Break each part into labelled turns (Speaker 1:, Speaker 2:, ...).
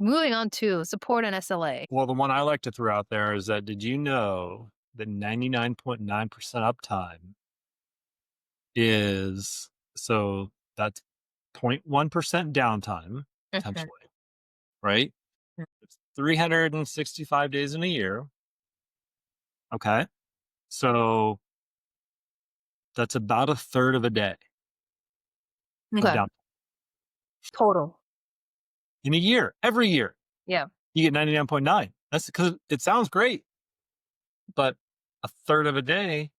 Speaker 1: moving on to support and SLA.
Speaker 2: Well, the one I like to throw out there is that did you know that 99.9% uptime is so that's 0.1% downtime,
Speaker 1: Mhm,
Speaker 2: potentially, right?
Speaker 1: mm.
Speaker 2: It's 365 days in a year. Okay. So that's about a third of a day of
Speaker 1: Okay,
Speaker 2: downtime
Speaker 1: total.
Speaker 2: in a year, every year.
Speaker 1: Yeah.
Speaker 2: You get 99.9. That's because it sounds great, but a third of a day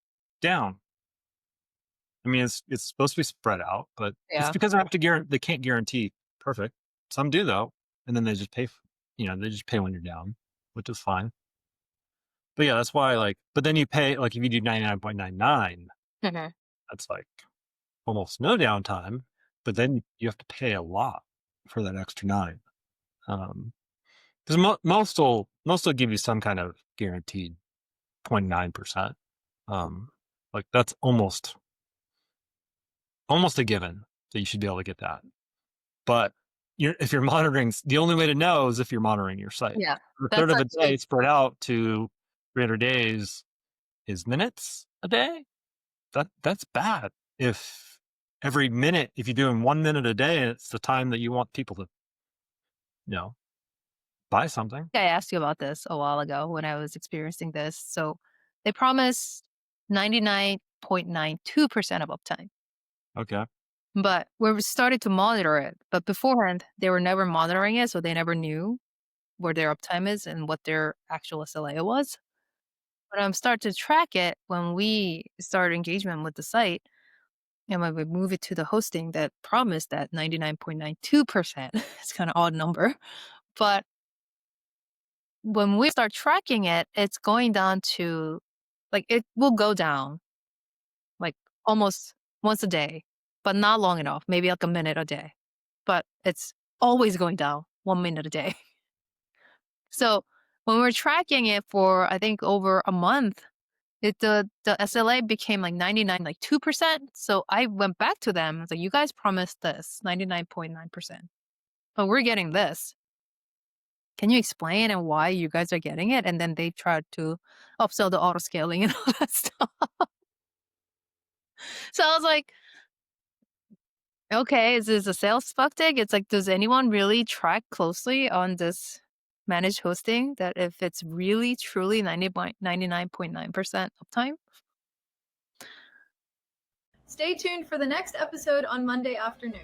Speaker 2: down. I mean, it's supposed to be spread out, but it's
Speaker 1: Yeah.
Speaker 2: because they can't guarantee perfect. Some do though, and then they just pay. They just pay when you're down, which is fine. But yeah, that's why But then you pay if you do 99.99,
Speaker 1: Mhm.
Speaker 2: that's like almost no downtime. But then you have to pay a lot for that extra nine. Because most will give you some kind of guaranteed 0.9%. Like that's almost a given that you should be able to get that. But if you're monitoring, the only way to know is if you're monitoring your site.
Speaker 1: Yeah.
Speaker 2: A
Speaker 1: That's
Speaker 2: third of a
Speaker 1: actually
Speaker 2: day spread out to 300 days is minutes a day. That's bad. If every minute, if you're doing 1 minute a day, it's the time that you want people to, you know, buy something.
Speaker 1: I asked you about this a while ago when I was experiencing this. So they promised 99.92% of uptime,
Speaker 2: Okay.
Speaker 1: but we started to monitor it. But beforehand, they were never monitoring it, so they never knew where their uptime is and what their actual SLA was. But I'm start to track it when we start engagement with the site, and when we move it to the hosting that promised that 99.92%. It's kind of odd number, but when we start tracking it, it's going down to it will go down like almost once a day, but not long enough, maybe like a minute a day. But it's always going down 1 minute a day. So when we're tracking it for I think over a month, the SLA became like 99, like 2%. So I went back to them. I was like, you guys promised this 99.9%, but we're getting this. Can you explain and why you guys are getting it? And then they tried to upsell the auto scaling and all that stuff. So I was like, okay, is this a sales tactic? It's like, does anyone really track closely on this managed hosting that if it's really truly 99.9% uptime?
Speaker 3: Stay tuned for the next episode on Monday afternoon.